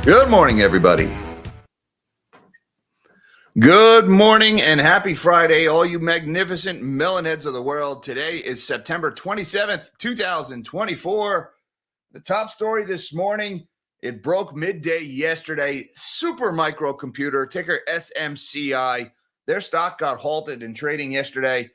Good morning, everybody. Good morning and happy Friday, all you magnificent melonheads of the world. Today is September 27th, 2024. The top story this morning, it broke midday yesterday. Supermicro Computer, ticker SMCI, their stock got halted in trading yesterday.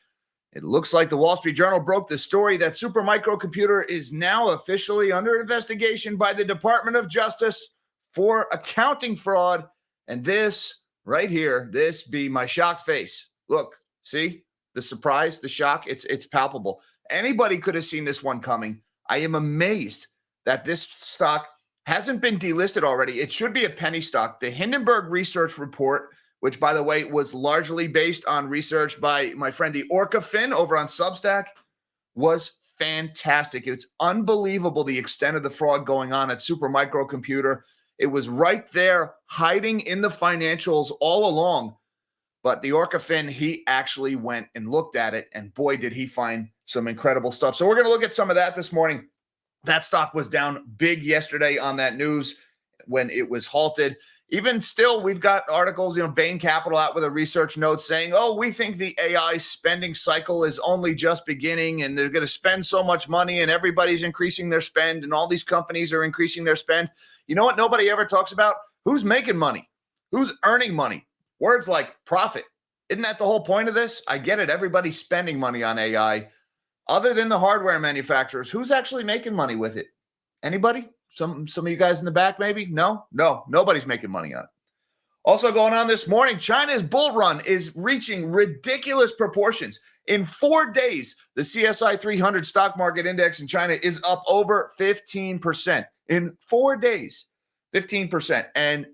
It looks like the Wall Street Journal broke the story that Supermicro Computer is now officially under investigation by the Department of Justice for accounting fraud. And this right here, this be my shocked face. Look, see the surprise, the shock, it's palpable. Anybody could have seen this one coming. I am amazed that this stock hasn't been delisted already. It should be a penny stock. The Hindenburg Research Report, which, by the way, was largely based on research by my friend the Orca Finn over on Substack, was fantastic. It's unbelievable the extent of the fraud going on at Supermicro Computer. It was right there hiding in the financials all along. But the Orca Finn, he actually went and looked at it, and boy, did he find some incredible stuff. So we're going to look at some of that this morning. That stock was down big yesterday on that news when it was halted. Even still, we've got articles, Bain Capital out with a research note saying, oh, we think the AI spending cycle is only just beginning and they're going to spend so much money and everybody's increasing their spend and all these companies are increasing their spend. You know what nobody ever talks about? Who's making money? Who's earning money? Words like profit. Isn't that the whole point of this? I get it. Everybody's spending money on AI. Other than the hardware manufacturers, who's actually making money with it? Anybody? Some of you guys in the back, maybe? No, nobody's making money on it. Also going on this morning, China's bull run is reaching ridiculous proportions. In 4 days, the CSI 300 stock market index in China is up over 15%. In 4 days, 15%. And,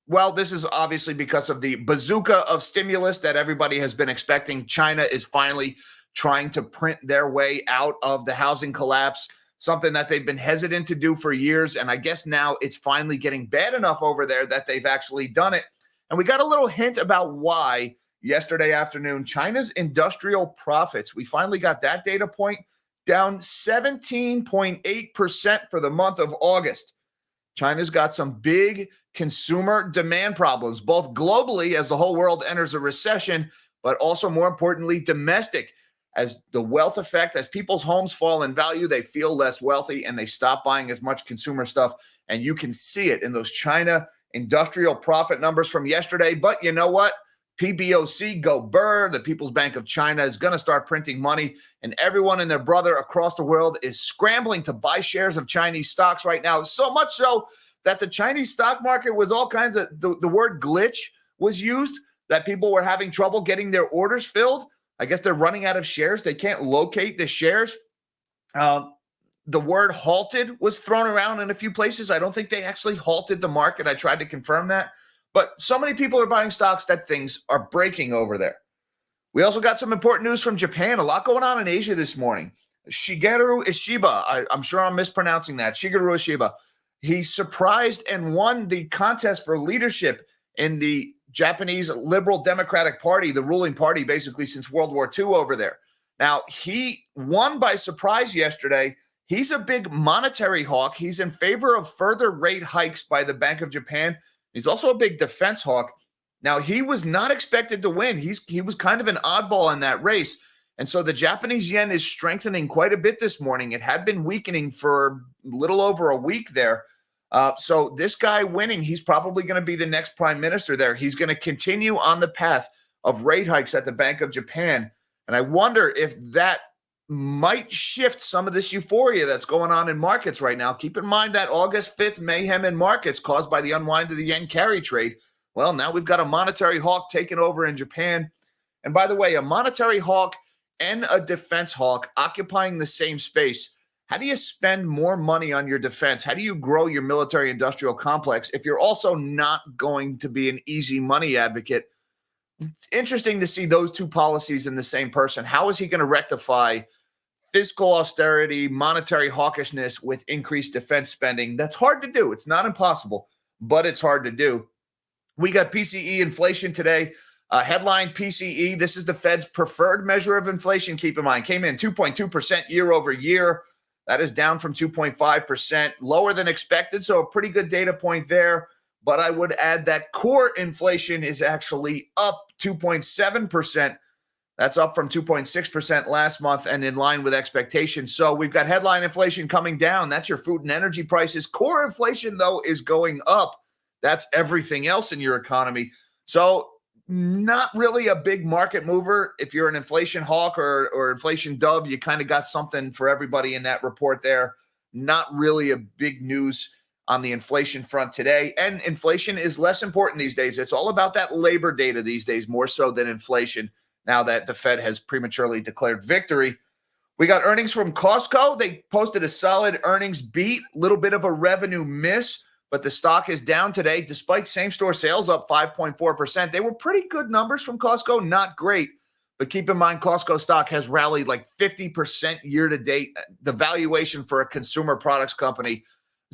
well, this is obviously because of the bazooka of stimulus that everybody has been expecting. China is finally trying to print their way out of the housing collapse, something that they've been hesitant to do for years. And I guess now it's finally getting bad enough over there that they've actually done it. And we got a little hint about why yesterday afternoon. China's industrial profits, we finally got that data point, down 17.8% for the month of August. China's got some big consumer demand problems, both globally as the whole world enters a recession, but also more importantly, domestic. As the wealth effect, as people's homes fall in value, they feel less wealthy and they stop buying as much consumer stuff. And you can see it in those China industrial profit numbers from yesterday. But you know what? PBOC, go burr. The People's Bank of China is going to start printing money. And everyone and their brother across the world is scrambling to buy shares of Chinese stocks right now. So much so that the Chinese stock market was all kinds of, the word glitch was used, that people were having trouble getting their orders filled. I guess they're running out of shares. They can't locate the shares. The word halted was thrown around in a few places. I don't think they actually halted the market. I tried to confirm that. But so many people are buying stocks that things are breaking over there. We also got some important news from Japan. A lot going on in Asia this morning. Shigeru Ishiba, I'm sure I'm mispronouncing that. Shigeru Ishiba. He surprised and won the contest for leadership in the Japanese Liberal Democratic Party, the ruling party basically since World War II over there. Now, he won by surprise yesterday. He's a big monetary hawk. He's in favor of further rate hikes by the Bank of Japan. He's also a big defense hawk. Now, he was not expected to win. He was kind of an oddball in that race. And so the Japanese yen is strengthening quite a bit this morning. It had been weakening for a little over a week there. So this guy winning, he's probably going to be the next prime minister there. He's going to continue on the path of rate hikes at the Bank of Japan. And I wonder if that might shift some of this euphoria that's going on in markets right now. Keep in mind that August 5th mayhem in markets caused by the unwind of the yen carry trade. Well, now we've got a monetary hawk taking over in Japan. And by the way, a monetary hawk and a defense hawk occupying the same space. How do you spend more money on your defense? How do you grow your military industrial complex if you're also not going to be an easy money advocate? It's interesting to see those two policies in the same person. How is he going to rectify fiscal austerity, monetary hawkishness with increased defense spending? That's hard to do. It's not impossible, but it's hard to do. We got PCE inflation today. Headline PCE, this is the Fed's preferred measure of inflation, keep in mind, came in 2.2% year over year. That is down from 2.5%, lower than expected, so a pretty good data point there. but I would add that core inflation is actually up 2.7%. That's up from 2.6% last month and in line with expectations. So we've got headline inflation coming down. That's your food and energy prices. Core inflation, though, is going up. That's everything else in your economy. So not really a big market mover. If you're an inflation hawk or inflation dove, you kind of got something for everybody in that report there. Not really a big news on the inflation front today. And inflation is less important these days. It's all about that labor data these days, more so than inflation, now that the Fed has prematurely declared victory. We got earnings from Costco. They posted a solid earnings beat, little bit of a revenue miss, but the stock is down today despite same-store sales up 5.4%. They were pretty good numbers from Costco, not great. But keep in mind, Costco stock has rallied like 50% year to date. The valuation for a consumer products company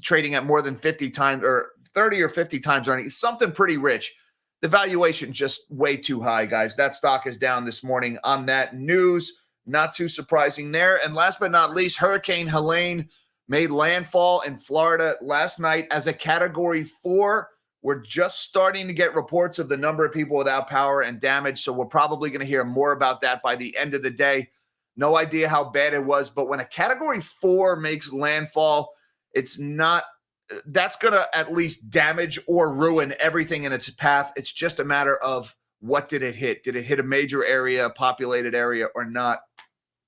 trading at more than 50 times or 30 or 50 times earnings, something pretty rich. The valuation just way too high, guys. That stock is down this morning on that news. Not too surprising there. And last but not least, Hurricane Helene made landfall in Florida last night as a Category 4. We're just starting to get reports of the number of people without power and damage, so we're probably going to hear more about that by the end of the day. No idea how bad it was, but when a Category 4 makes landfall, it's not – that's going to at least damage or ruin everything in its path. It's just a matter of what did it hit? Did it hit a major area, a populated area, or not?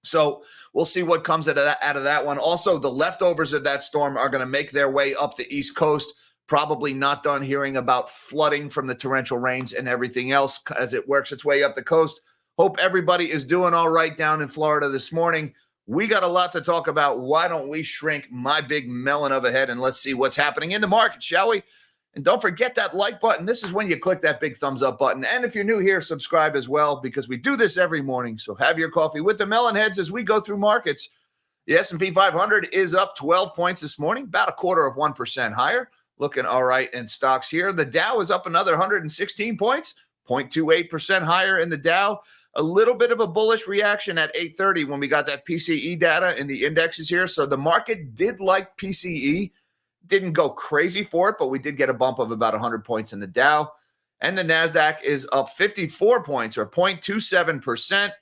So we'll see what comes out of that one. Also, the leftovers of that storm are going to make their way up the East Coast. Probably not done hearing about flooding from the torrential rains and everything else as it works its way up the coast. Hope everybody is doing all right down in Florida this morning. We got a lot to talk about. Why don't we shrink my big melon of a head and let's see what's happening in the market, shall we? And don't forget that like button. This is when you click that big thumbs up button. And if you're new here, subscribe as well because we do this every morning. So have your coffee with the melon heads as we go through markets. The S&P 500 is up 12 points this morning, about 0.25% higher. Looking all right in stocks here. The Dow is up another 116 points, 0.28% higher in the Dow. A little bit of a bullish reaction at 8:30 when we got that PCE data in the indexes here. So the market did like PCE. Didn't go crazy for it, but we did get a bump of about 100 points in the Dow. And the NASDAQ is up 54 points or 0.27%.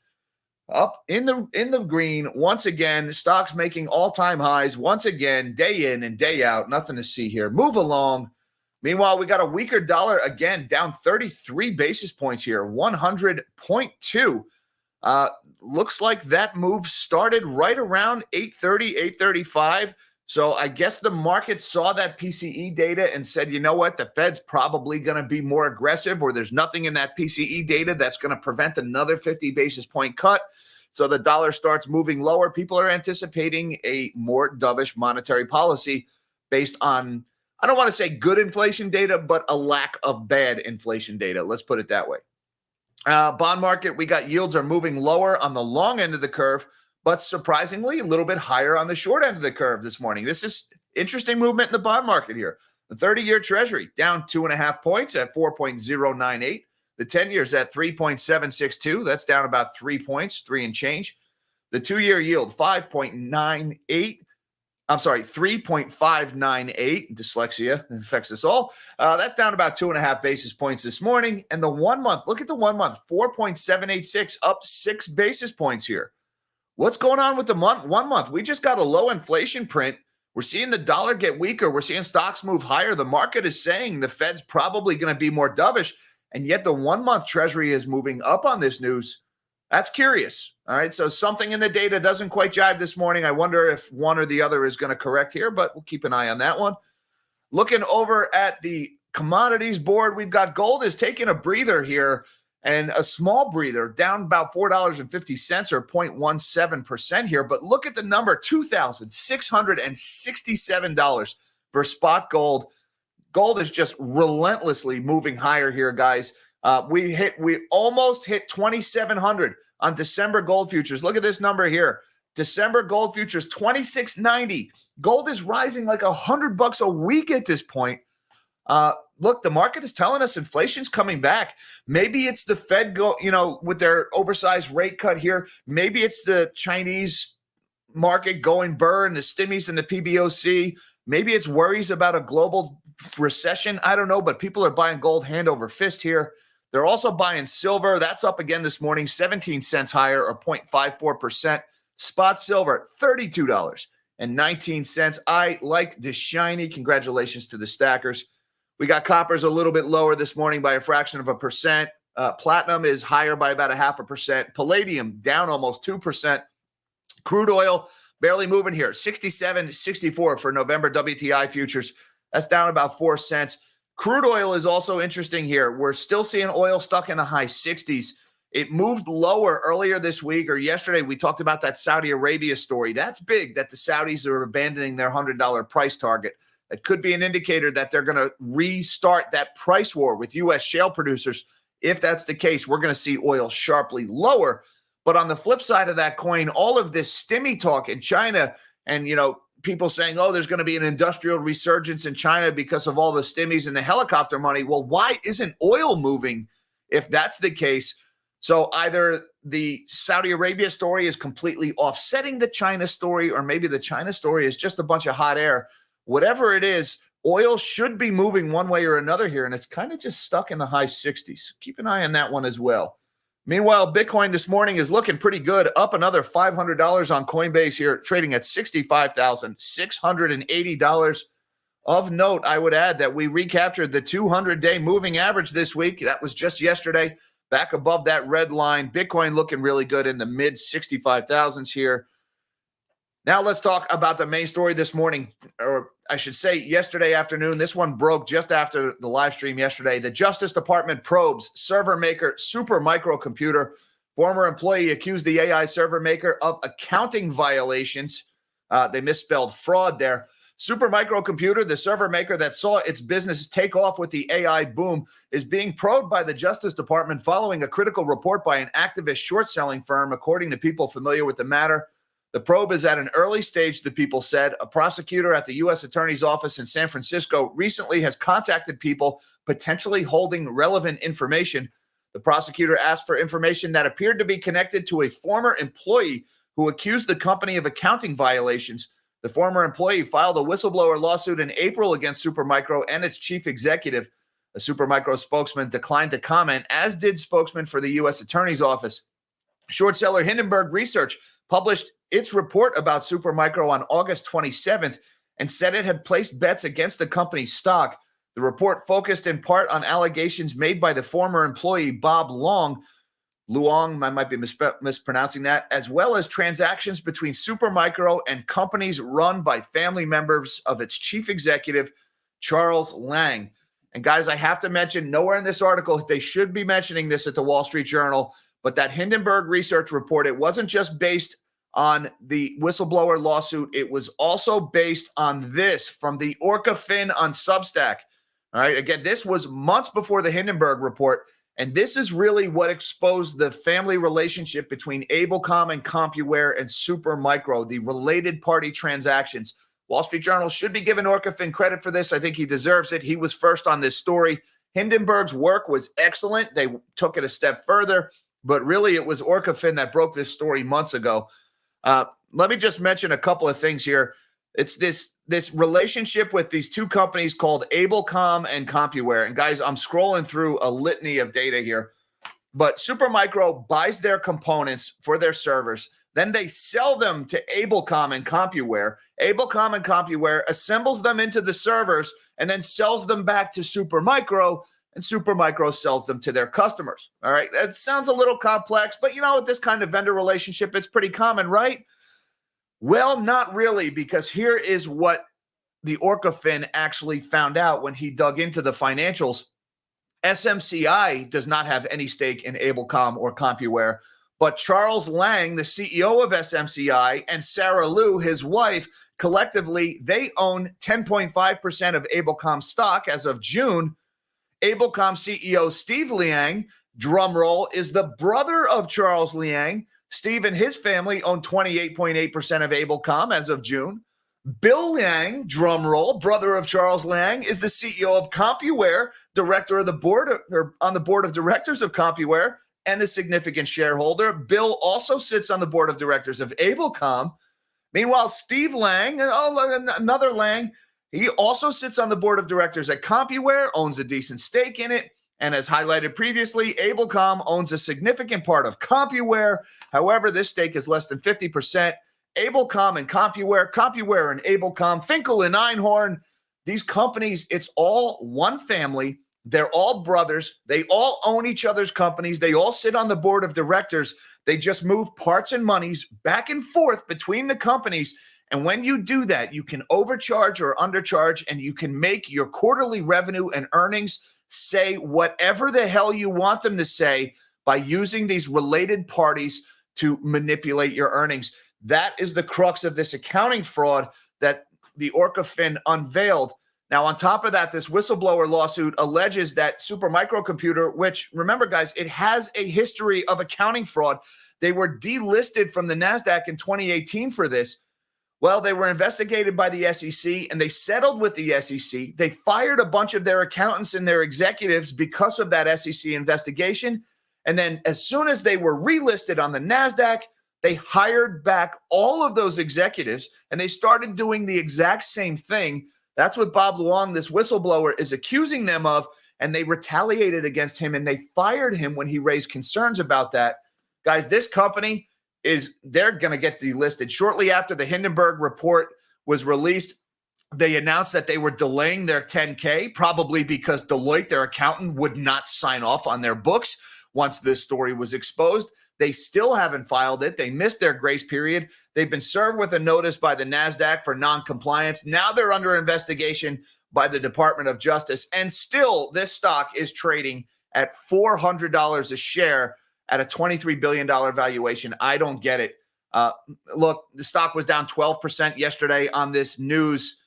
Up in the green once again. Stocks making all-time highs once again, day in and day out. Nothing to see here. Move along. Meanwhile, we got a weaker dollar again, down 33 basis points here, 100.2. Looks like that move started right around 8:30, 8:35. So I guess the market saw that PCE data and said, you know what, the Fed's probably going to be more aggressive, or there's nothing in that PCE data that's going to prevent another 50 basis point cut. So the dollar starts moving lower. People are anticipating a more dovish monetary policy based on, I don't want to say good inflation data, but a lack of bad inflation data. Let's put it that way. Bond market, we got yields are moving lower on the long end of the curve, but surprisingly, a little bit higher on the short end of the curve this morning. This is interesting movement in the bond market here. The 30-year Treasury down 2.5 points at 4.098. The 10-year's at 3.762. That's down about 3 points, 3 and change. The 2-year yield, 3.598. Dyslexia affects us all. That's down about 2.5 basis points this morning. And the 1 month, look at the 1 month, 4.786, up 6 basis points here. What's going on with the 1 month? We just got a low inflation print. We're seeing the dollar get weaker. We're seeing stocks move higher. The market is saying the Fed's probably going to be more dovish, and yet the 1 month Treasury is moving up on this news. That's curious. All right, so something in the data doesn't quite jive this morning. I wonder if one or the other is going to correct here, but we'll keep an eye on that one. Looking over at the commodities board, we've got gold is taking a breather here. And a small breather, down about $4.50 or 0.17% here. But look at the number, $2,667 for spot gold. Gold is just relentlessly moving higher here, guys. We almost hit 2,700 on December gold futures. Look at this number here. December gold futures, 2,690. Gold is rising like $100 a week at this point. Look, the market is telling us inflation's coming back. Maybe it's the Fed with their oversized rate cut here. Maybe it's the Chinese market going burr and the stimmies and the PBOC. Maybe it's worries about a global recession? I don't know, but people are buying gold hand over fist here. They're also buying silver. That's up again this morning, 17 cents higher or 0.54%. Spot silver, $32.19. I like the shiny. Congratulations to the stackers. We got coppers a little bit lower this morning by a fraction of a percent. Platinum is higher by about 0.5%. Palladium down almost 2%. Crude oil barely moving here, 67.64 for November WTI futures. That's down about 4 cents. Crude oil is also interesting here. We're still seeing oil stuck in the high 60s. It moved lower earlier this week or yesterday. We talked about that Saudi Arabia story. That's big that the Saudis are abandoning their $100 price target. It could be an indicator that they're going to restart that price war with U.S. shale producers. If that's the case, we're going to see oil sharply lower. But on the flip side of that coin, all of this stimmy talk in China and, people saying, oh, there's going to be an industrial resurgence in China because of all the stimmies and the helicopter money. Well, why isn't oil moving if that's the case? So either the Saudi Arabia story is completely offsetting the China story, or maybe the China story is just a bunch of hot air. Whatever it is, oil should be moving one way or another here, and it's kind of just stuck in the high 60s. Keep an eye on that one as well. Meanwhile, Bitcoin this morning is looking pretty good, up another $500 on Coinbase here, trading at $65,680. Of note, I would add that we recaptured the 200-day moving average this week. That was just yesterday, back above that red line. Bitcoin looking really good in the mid 65,000s here. Now let's talk about the main story this morning, or I should say yesterday afternoon. This one broke just after the live stream yesterday. The Justice Department probes server maker Supermicro Computer. Former employee accused the AI server maker of accounting violations. They misspelled fraud there. Supermicro Computer, the server maker that saw its business take off with the AI boom, is being probed by the Justice Department following a critical report by an activist short-selling firm, according to people familiar with the matter. The probe is at an early stage, the people said. A prosecutor at the U.S. Attorney's Office in San Francisco recently has contacted people potentially holding relevant information. The prosecutor asked for information that appeared to be connected to a former employee who accused the company of accounting violations. The former employee filed a whistleblower lawsuit in April against Supermicro and its chief executive. A Supermicro spokesman declined to comment, as did spokesman for the U.S. Attorney's Office. Short seller Hindenburg Research published its report about Supermicro on August 27th and said it had placed bets against the company's stock. The report focused in part on allegations made by the former employee Bob Luong, I might be mispronouncing that, as well as transactions between Supermicro and companies run by family members of its chief executive, Charles Lang. And guys, I have to mention, nowhere in this article, they should be mentioning this at the Wall Street Journal, but that Hindenburg Research report, it wasn't just based on the whistleblower lawsuit. It was also based on this from the OrcaFin on Substack. All right. Again, this was months before the Hindenburg report. And this is really what exposed the family relationship between Abelcom and CompuWare and Supermicro, the related party transactions. Wall Street Journal should be giving OrcaFin credit for this. I think he deserves it. He was first on this story. Hindenburg's work was excellent. They took it a step further, but really it was OrcaFin that broke this story months ago. Let me just mention a couple of things here. It's this relationship with these two companies called Abelcom and CompuWare. And guys, I'm scrolling through a litany of data here. But Supermicro buys their components for their servers. Then they sell them to Abelcom and CompuWare. Abelcom and CompuWare assembles them into the servers and then sells them back to Supermicro, and Supermicro sells them to their customers. All right. That sounds a little complex, but with this kind of vendor relationship, it's pretty common, right? Well, not really, because here is what the OrcaFin actually found out when he dug into the financials. SMCI does not have any stake in Abelcom or CompuWare, but Charles Lang, the CEO of SMCI, and Sarah Liu, his wife, collectively, they own 10.5% of Abelcom stock as of June. Abelcom CEO Steve Liang, drumroll, is the brother of Charles Liang. Steve and his family own 28.8% of Abelcom as of June. Bill Liang, drumroll, brother of Charles Liang, is the CEO of CompuWare, director of the board, or on the board of directors of CompuWare, and a significant shareholder. Bill also sits on the board of directors of Abelcom. Meanwhile, Steve Lang, another Lang, He also sits on the board of directors at CompuWare, owns a decent stake in it, and as highlighted previously, Abelcom owns a significant part of CompuWare. However, this stake is less than 50%. Abelcom and CompuWare and Abelcom, Finkel and Einhorn, these companies, it's all one family. They're all brothers. They all own each other's companies. They all sit on the board of directors. They just move parts and monies back and forth between the companies. And when you do that, you can overcharge or undercharge, and you can make your quarterly revenue and earnings say whatever the hell you want them to say by using these related parties to manipulate your earnings. That is the crux of this accounting fraud that the OrcaFin unveiled. Now, on top of that, this whistleblower lawsuit alleges that Supermicro Computer, which, remember, guys, it has a history of accounting fraud. They were delisted from the NASDAQ in 2018 for this. Well, they were investigated by the SEC, and they settled with the SEC. They fired a bunch of their accountants and their executives because of that SEC investigation. And then as soon as they were relisted on the NASDAQ, they hired back all of those executives, and they started doing the exact same thing. That's what Bob Luong, this whistleblower, is accusing them of, and they retaliated against him, and they fired him when he raised concerns about that. Guys, this company they're going to get delisted. Shortly after the Hindenburg report was released, they announced that they were delaying their 10K, probably because Deloitte, their accountant, would not sign off on their books once this story was exposed. They still haven't filed it. They missed their grace period. They've been served with a notice by the NASDAQ for non-compliance. Now they're under investigation by the Department of Justice. And still, this stock is trading at $400 a share at a $23 billion valuation. I don't get it. Look, the stock was down 12% yesterday on this news.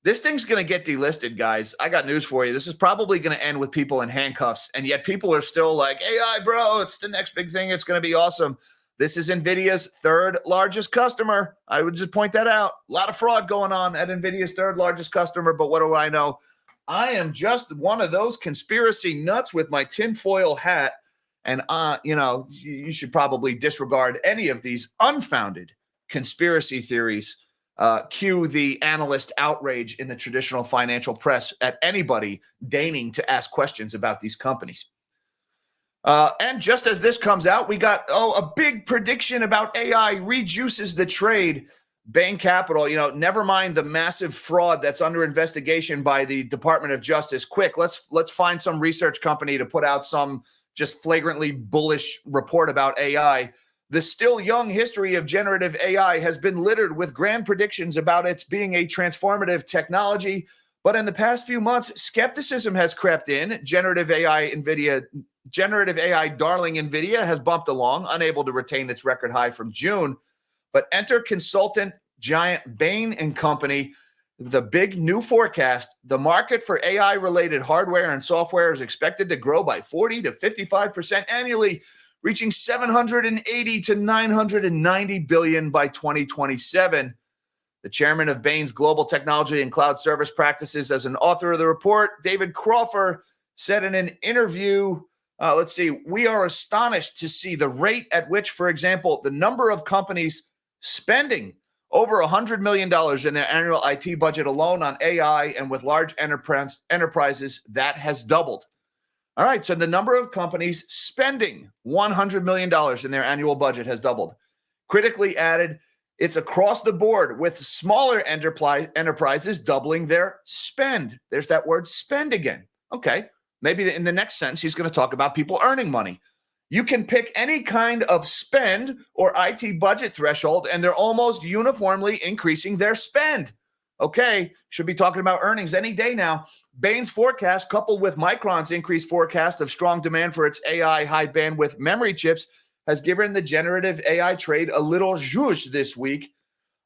This thing's going to get delisted, guys. I got news for you. This is probably going to end with people in handcuffs. And yet people are still like, AI, bro, it's the next big thing. It's going to be awesome. This is NVIDIA's third largest customer. I would just point that out. A lot of fraud going on at NVIDIA's third largest customer. But what do I know? I am just one of those conspiracy nuts with my tinfoil hat. And, you should probably disregard any of these unfounded conspiracy theories. Cue the analyst outrage in the traditional financial press at anybody deigning to ask questions about these companies. And just as this comes out, we got, a big prediction about AI rejuices the trade. Bain Capital, never mind the massive fraud that's under investigation by the Department of Justice. Quick, let's find some research company to put out some just flagrantly bullish report about AI. The still young history of generative AI has been littered with grand predictions about its being a transformative technology. But in the past few months, skepticism has crept in. Generative AI darling NVIDIA has bumped along, unable to retain its record high from June. But enter consultant giant Bain & Company. The big new forecast, the market for AI-related hardware and software is expected to grow by 40 to 55% annually, reaching 780 to 990 billion by 2027. The chairman of Bain's Global Technology and Cloud Service Practices, as an author of the report, David Crawford, said in an interview, we are astonished to see the rate at which, for example, the number of companies spending over $100 million in their annual IT budget alone on AI, and with large enterprises, that has doubled. All right, so the number of companies spending $100 million in their annual budget has doubled. Critically added, it's across the board, with smaller enterprises doubling their spend. There's that word spend again. Okay, maybe in the next sentence, he's going to talk about people earning money. You can pick any kind of spend or IT budget threshold, and they're almost uniformly increasing their spend. Okay, should be talking about earnings any day now. Bain's forecast, coupled with Micron's increased forecast of strong demand for its AI high bandwidth memory chips, has given the generative AI trade a little zhuzh this week.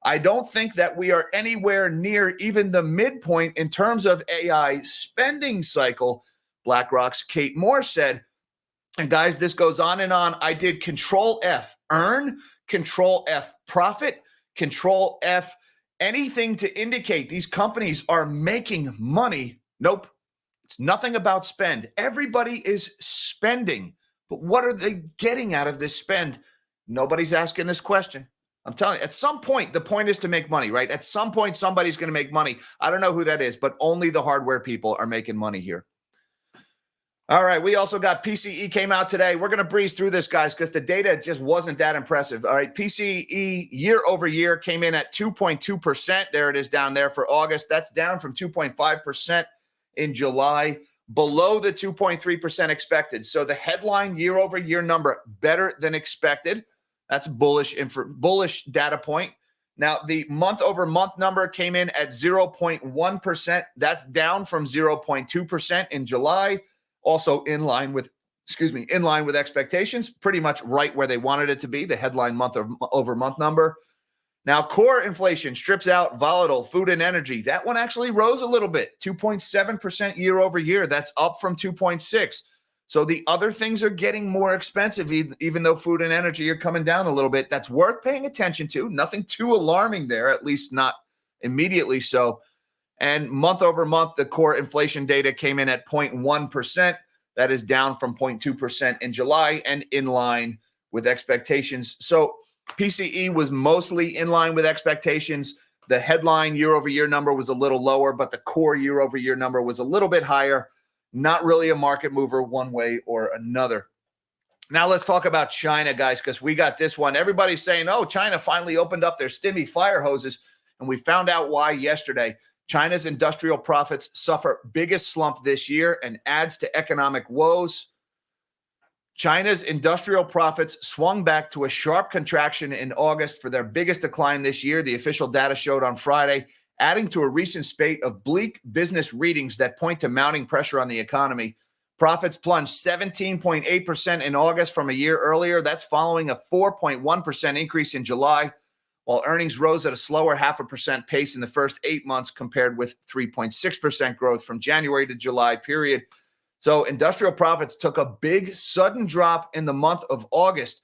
I don't think that we are anywhere near even the midpoint in terms of AI spending cycle, BlackRock's Kate Moore said. And guys, this goes on and on. I did Control F, earn, Control F, profit, Control F, anything to indicate these companies are making money. Nope. It's nothing about spend. Everybody is spending. But what are they getting out of this spend? Nobody's asking this question. I'm telling you, at some point, the point is to make money, right? At some point, somebody's going to make money. I don't know who that is, but only the hardware people are making money here. All right, we also got PCE came out today. We're going to breeze through this, guys, because the data just wasn't that impressive. All right, PCE year over year came in at 2.2%. There it is down there for August. That's down from 2.5% in July, below the 2.3% expected. So the headline year over year number, better than expected. That's bullish data point. Now, the month over month number came in at 0.1%. That's down from 0.2% in July. Also in line with expectations, pretty much right where they wanted it to be, the headline month over month number. Now, core inflation strips out volatile food and energy. That one actually rose a little bit, 2.7% year over year. That's up from 2.6. So the other things are getting more expensive, even though food and energy are coming down a little bit. That's worth paying attention to. Nothing too alarming there, at least not immediately so. And month over month, the core inflation data came in at 0.1%. That is down from 0.2% in July and in line with expectations. So PCE was mostly in line with expectations. The headline year over year number was a little lower, but the core year over year number was a little bit higher. Not really a market mover one way or another. Now let's talk about China, guys, because we got this one. Everybody's saying, oh, China finally opened up their stimmy fire hoses, and we found out why yesterday. China's industrial profits suffer biggest slump this year and adds to economic woes. China's industrial profits swung back to a sharp contraction in August for their biggest decline this year, the official data showed on Friday, adding to a recent spate of bleak business readings that point to mounting pressure on the economy. Profits plunged 17.8% in August from a year earlier. That's following a 4.1% increase in July, while earnings rose at a slower 0.5% pace in the first 8 months compared with 3.6% growth from January to July period. So industrial profits took a big sudden drop in the month of August.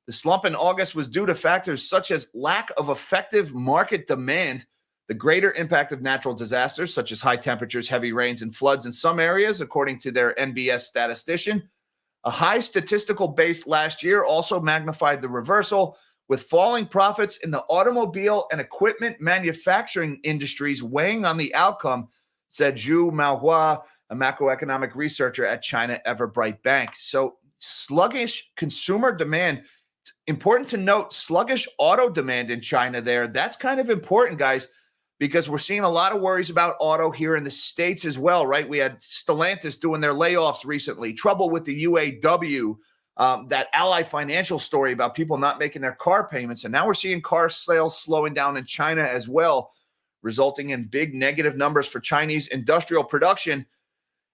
The slump in August was due to factors such as lack of effective market demand, the greater impact of natural disasters such as high temperatures, heavy rains, and floods in some areas, according to their NBS statistician. A high statistical base last year also magnified the reversal, with falling profits in the automobile and equipment manufacturing industries weighing on the outcome, said Zhu Maohua, a macroeconomic researcher at China Everbright Bank. So sluggish consumer demand. It's important to note sluggish auto demand in China there. That's kind of important, guys, because we're seeing a lot of worries about auto here in the States as well, right? We had Stellantis doing their layoffs recently, trouble with the UAW, that Ally Financial story about people not making their car payments. And now we're seeing car sales slowing down in China as well, resulting in big negative numbers for Chinese industrial production.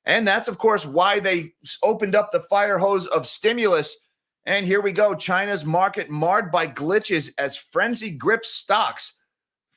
And that's, of course, why they opened up the fire hose of stimulus. And here we go. China's market marred by glitches as frenzy grips stocks.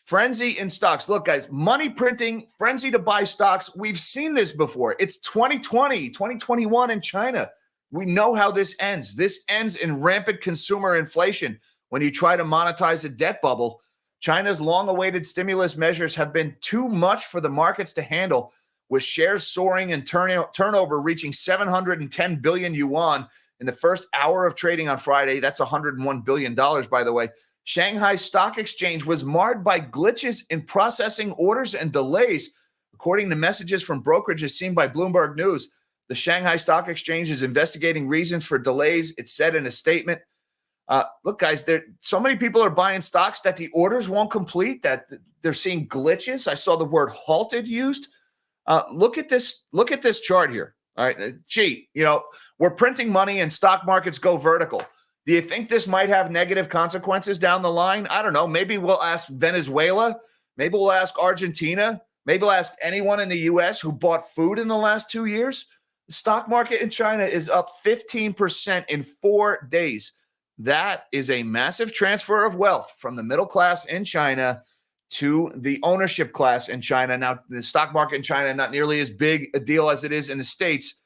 Frenzy in stocks. Look, guys, money printing, frenzy to buy stocks. We've seen this before. It's 2020, 2021 in China. We know how this ends. This ends in rampant consumer inflation when you try to monetize a debt bubble. China's long-awaited stimulus measures have been too much for the markets to handle, with shares soaring and turnover reaching 710 billion yuan in the first hour of trading on Friday. That's $101 billion, by the way. Shanghai Stock Exchange was marred by glitches in processing orders and delays, according to messages from brokerages seen by Bloomberg News. The Shanghai Stock Exchange is investigating reasons for delays, it said in a statement. Look, guys, so many people are buying stocks that the orders won't complete, that they're seeing glitches. I saw the word halted used. Look at this chart here. All right. Gee, we're printing money and stock markets go vertical. Do you think this might have negative consequences down the line? I don't know. Maybe we'll ask Venezuela. Maybe we'll ask Argentina. Maybe we'll ask anyone in the U.S. who bought food in the last 2 years. The stock market in China is up 15% in 4 days. That is a massive transfer of wealth from the middle class in China to the ownership class in China. Now, the stock market in China, not nearly as big a deal as it is in the States.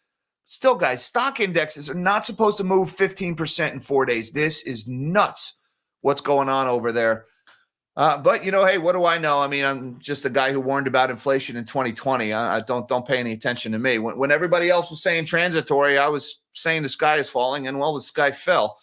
Still, guys, stock indexes are not supposed to move 15% in 4 days. This is nuts what's going on over there. But, hey, what do I know? I mean, I'm just a guy who warned about inflation in 2020. I don't pay any attention to me. When everybody else was saying transitory, I was saying the sky is falling, and, well, the sky fell.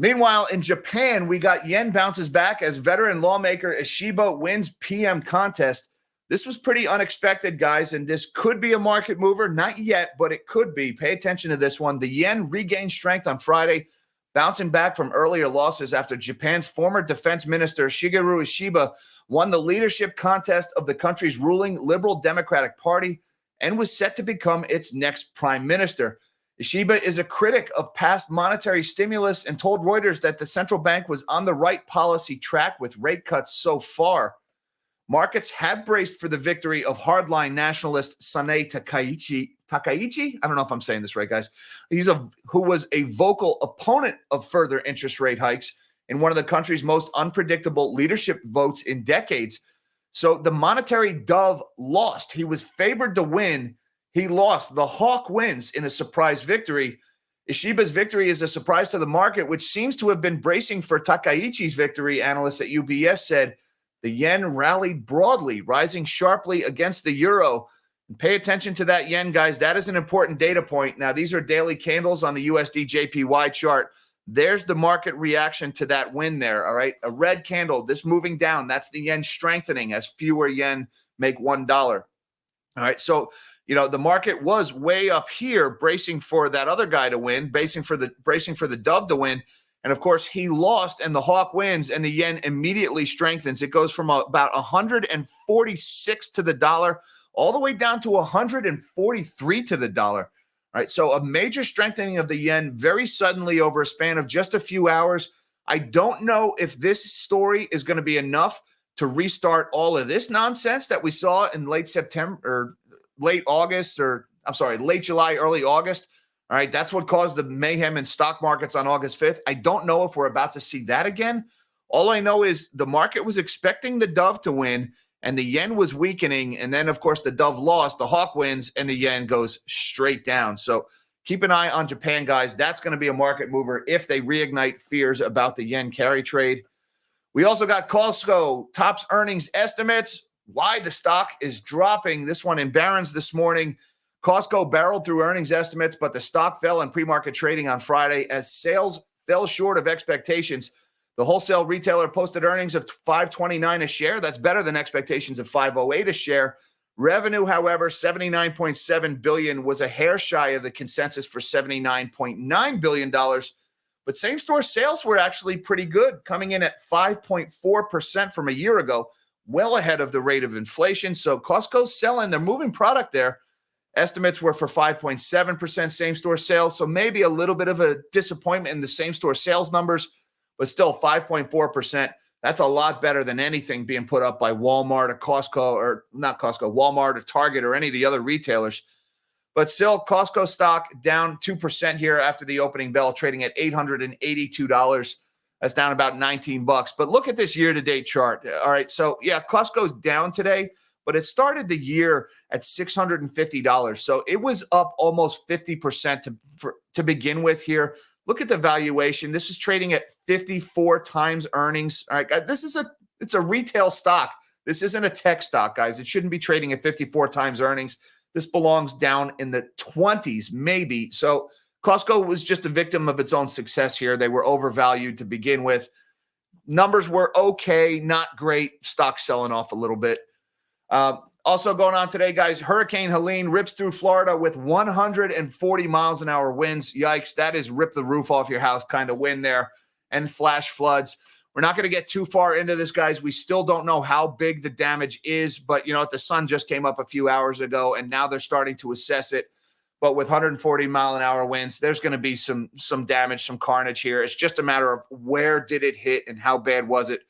Meanwhile, in Japan, we got yen bounces back as veteran lawmaker Ishiba wins PM contest. This was pretty unexpected, guys, and this could be a market mover. Not yet, but it could be. Pay attention to this one. The yen regained strength on Friday, bouncing back from earlier losses after Japan's former defense minister Shigeru Ishiba won the leadership contest of the country's ruling Liberal Democratic Party and was set to become its next prime minister. Ishiba is a critic of past monetary stimulus and told Reuters that the central bank was on the right policy track with rate cuts so far. Markets had braced for the victory of hardline nationalist Sanae Takaichi. I don't know if I'm saying this right, guys. Who was a vocal opponent of further interest rate hikes in one of the country's most unpredictable leadership votes in decades. So the monetary dove lost. He was favored to win. He lost. The hawk wins in a surprise victory. Ishiba's victory is a surprise to the market, which seems to have been bracing for Takaichi's victory, analysts at UBS said. The yen rallied broadly, rising sharply against the euro. And pay attention to that yen, guys. That is an important data point. Now, these are daily candles on the USD JPY chart. There's the market reaction to that win there, all right? A red candle, this moving down, that's the yen strengthening as fewer yen make $1. All right, so, the market was way up here bracing for that other guy to win, bracing for the dove to win. And, of course, he lost, and the hawk wins, and the yen immediately strengthens. It goes from about 146 to the dollar all the way down to 143 to the dollar. All right, so a major strengthening of the yen very suddenly over a span of just a few hours. I don't know if this story is going to be enough to restart all of this nonsense that we saw in late September or late August late July, early August. All right, that's what caused the mayhem in stock markets on August 5th. I don't know if we're about to see that again. All I know is the market was expecting the dove to win, and the yen was weakening. And then, of course, the dove lost, the hawk wins, and the yen goes straight down. So keep an eye on Japan, guys. That's going to be a market mover if they reignite fears about the yen carry trade. We also got Costco tops earnings estimates. Why the stock is dropping. This one in Barron's this morning. Costco barreled through earnings estimates, but the stock fell in pre-market trading on Friday as sales fell short of expectations. The wholesale retailer posted earnings of $5.29 a share. That's better than expectations of $5.08 a share. Revenue, however, $79.7 billion was a hair shy of the consensus for $79.9 billion. But same-store sales were actually pretty good, coming in at 5.4% from a year ago, well ahead of the rate of inflation. So Costco's selling, they're moving product there. Estimates were for 5.7% same-store sales, so maybe a little bit of a disappointment in the same-store sales numbers, but still 5.4%. That's a lot better than anything being put up by Walmart or Costco, or not Costco, Walmart or Target or any of the other retailers. But still, Costco stock down 2% here after the opening bell, trading at $882. That's down about $19. But look at this year-to-date chart. All right, so yeah, Costco's down today, but it started the year at $650. So it was up almost 50% to begin with here. Look at the valuation. This is trading at 54 times earnings. All right, guys, it's a retail stock. This isn't a tech stock, guys. It shouldn't be trading at 54 times earnings. This belongs down in the 20s, maybe. So Costco was just a victim of its own success here. They were overvalued to begin with. Numbers were okay, not great. Stock selling off a little bit. Also going on today, guys, Hurricane Helene rips through Florida with 140 miles an hour winds. Yikes, that is rip the roof off your house kind of wind there, and flash floods. We're not going to get too far into this, guys. We still don't know how big the damage is, but, the sun just came up a few hours ago, and now they're starting to assess it. But with 140 mile an hour winds, there's going to be some damage, some carnage here. It's just a matter of where did it hit and how bad was it.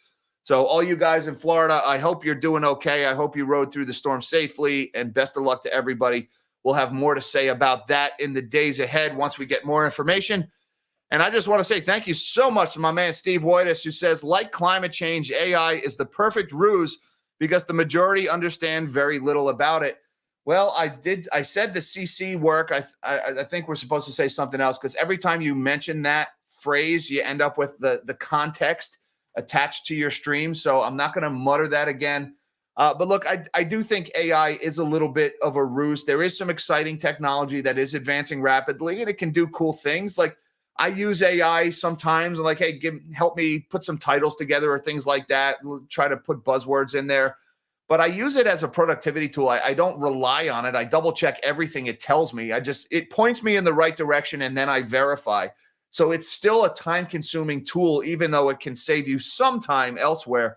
So all you guys in Florida, I hope you're doing okay. I hope you rode through the storm safely, and best of luck to everybody. We'll have more to say about that in the days ahead once we get more information. And I just want to say thank you so much to my man, Steve Woitis, who says, like climate change, AI is the perfect ruse because the majority understand very little about it. Well, I said the CC work. I think we're supposed to say something else because every time you mention that phrase, you end up with the context attached to your stream. So I'm not going to mutter that again. But look, I do think AI is a little bit of a ruse. There is some exciting technology that is advancing rapidly, and it can do cool things. Like I use AI sometimes, like, hey, help me put some titles together or things like that. Try to put buzzwords in there. But I use it as a productivity tool. I don't rely on it. I double check everything it tells me. It points me in the right direction, and then I verify. So it's still a time-consuming tool, even though it can save you some time elsewhere.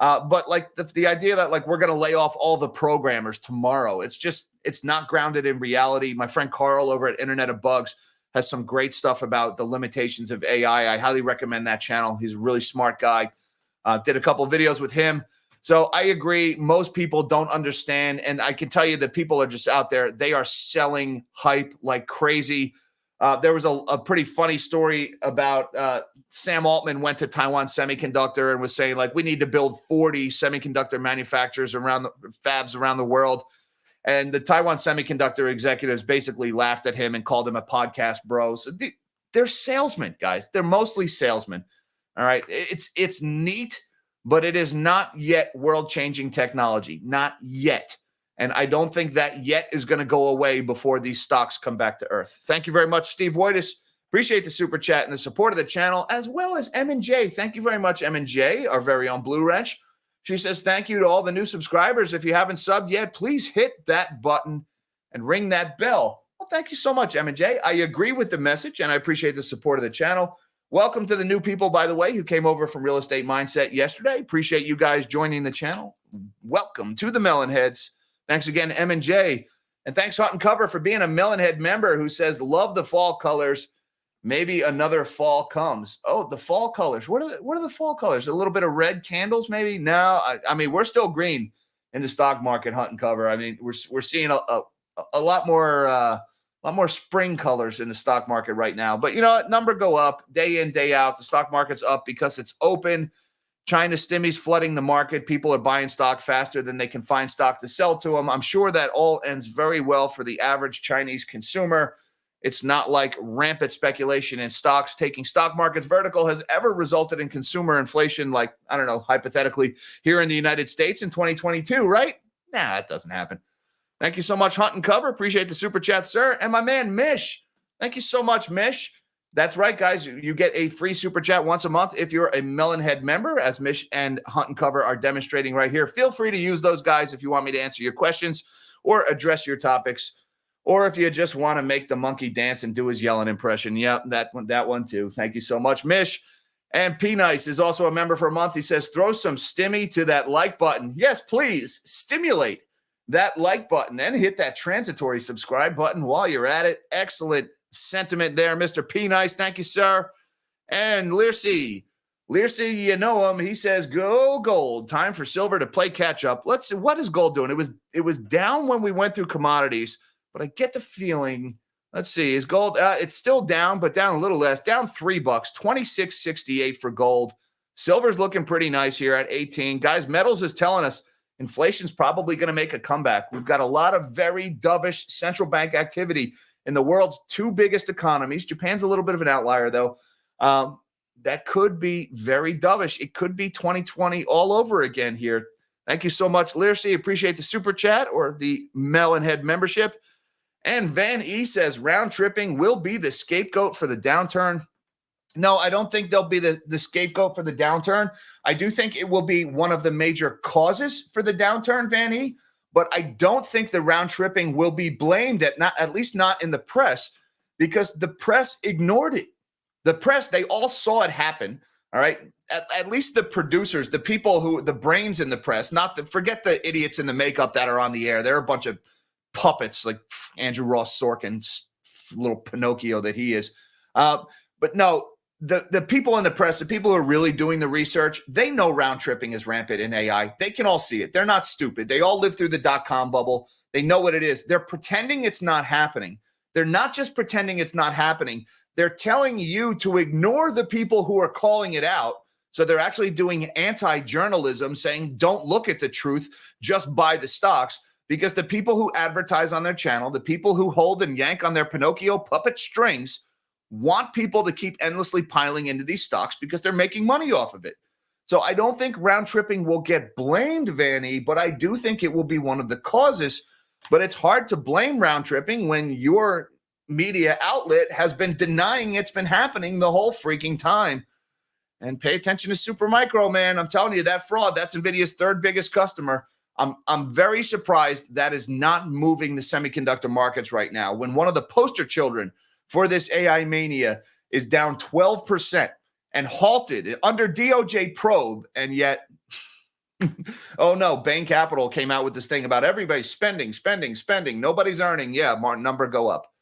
But like the idea that like we're going to lay off all the programmers tomorrow, it's not grounded in reality. My friend Carl over at Internet of Bugs has some great stuff about the limitations of AI. I highly recommend that channel. He's a really smart guy. Did a couple of videos with him. So I agree. Most people don't understand. And I can tell you that people are just out there. They are selling hype like crazy. There was a pretty funny story about Sam Altman went to Taiwan Semiconductor and was saying, like, we need to build 40 semiconductor manufacturers fabs around the world. And the Taiwan Semiconductor executives basically laughed at him and called him a podcast bro. So they're salesmen, guys. They're mostly salesmen. All right. It's neat, but it is not yet world-changing technology. Not yet. And I don't think that yet is going to go away before these stocks come back to earth. Thank you very much, Steve Woitis. Appreciate the super chat and the support of the channel, as well as M&J. Thank you very much, M&J, our very own Blue Wrench. She says, thank you to all the new subscribers. If you haven't subbed yet, please hit that button and ring that bell. Well, thank you so much, M&J. I agree with the message, and I appreciate the support of the channel. Welcome to the new people, by the way, who came over from Real Estate Mindset yesterday. Appreciate you guys joining the channel. Welcome to the Melonheads. Thanks again, M&J. And thanks, Hunt and Cover, for being a Melonhead member who says, love the fall colors. Maybe another fall comes. Oh, the fall colors. What are the fall colors? A little bit of red candles, maybe? No, I mean, we're still green in the stock market, Hunt and Cover. I mean, we're seeing a lot more spring colors in the stock market right now. But, you know, number go up day in, day out. The stock market's up because it's open. China stimmy's flooding the market. People are buying stock faster than they can find stock to sell to them. I'm sure that all ends very well for the average Chinese consumer. It's not like rampant speculation in stocks taking stock markets vertical has ever resulted in consumer inflation, like, I don't know, hypothetically, here in the United States in 2022, right? Nah, that doesn't happen. Thank you so much, Hunt and Cover. Appreciate the super chat, sir. And my man, Mish. Thank you so much, Mish. That's right, guys. You get a free super chat once a month if you're a Melonhead member, as Mish and Hunt and Cover are demonstrating right here. Feel free to use those guys if you want me to answer your questions or address your topics, or if you just want to make the monkey dance and do his yelling impression. Yep, that one too. Thank you so much, Mish. And P-Nice is also a member for a month. He says, throw some stimmy to that like button. Yes, please stimulate that like button and hit that transitory subscribe button while you're at it. Excellent sentiment there, Mr. P-Nice. Thank you, sir. And Learcy, you know him. He says, go gold. Time for silver to play catch up. Let's see. What is gold doing? It was down when we went through commodities, but I get the feeling, let's see, is gold, it's still down, but down a little less, down $3, 26.68 for gold. Silver's looking pretty nice here at 18. Guys, metals is telling us inflation's probably going to make a comeback. We've got a lot of very dovish central bank activity in the world's two biggest economies. Japan's a little bit of an outlier, though. That could be very dovish. It could be 2020 all over again here. Thank you so much, Learcy. Appreciate the super chat or the Melonhead membership. And Van E says round tripping will be the scapegoat for the downturn. No, I don't think they'll be the scapegoat for the downturn. I do think it will be one of the major causes for the downturn, Van E. But I don't think the round tripping will be blamed at least not in the press, because the press ignored it. The press, they all saw it happen. All right. At least the producers, the people the brains in the press, forget the idiots in the makeup that are on the air. They're a bunch of puppets like Andrew Ross Sorkin's little Pinocchio that he is. But no, the people in the press, the people who are really doing the research, they know round tripping is rampant in AI. They can all see it. They're not stupid. They all lived through the dot-com bubble. They know what it is. They're pretending it's not happening. They're not just pretending it's not happening. They're telling you to ignore the people who are calling it out. So they're actually doing anti-journalism, saying don't look at the truth, just buy the stocks. Because the people who advertise on their channel, the people who hold and yank on their Pinocchio puppet strings, want people to keep endlessly piling into these stocks because they're making money off of it. So I don't think round tripping will get blamed, Vanny, but I do think it will be one of the causes. But it's hard to blame round tripping when you're media outlet has been denying it's been happening the whole freaking time. And pay attention to Supermicro, man. I'm telling you, that fraud, that's NVIDIA's third biggest customer. I'm very surprised that is not moving the semiconductor markets right now, when one of the poster children for this AI mania is down 12% and halted under DOJ probe. And yet, oh no, Bain Capital came out with this thing about everybody spending. Nobody's earning. Yeah, number go up.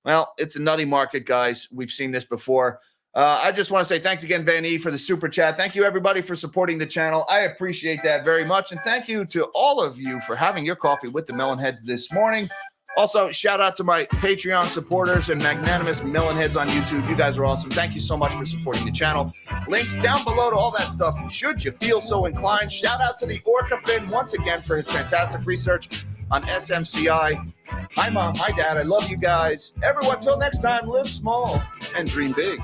Well, it's a nutty market, guys. We've seen this before. I just want to say thanks again, Van E, for the super chat. Thank you, everybody, for supporting the channel. I appreciate that very much. And thank you to all of you for having your coffee with the Melonheads this morning. Also, shout out to my Patreon supporters and magnanimous Melonheads on YouTube. You guys are awesome. Thank you so much for supporting the channel. Links down below to all that stuff, should you feel so inclined. Shout out to the OrcaFin once again for his fantastic research on SMCI. Hi, Mom. Hi, Dad. I love you guys. Everyone, till next time, live small and dream big.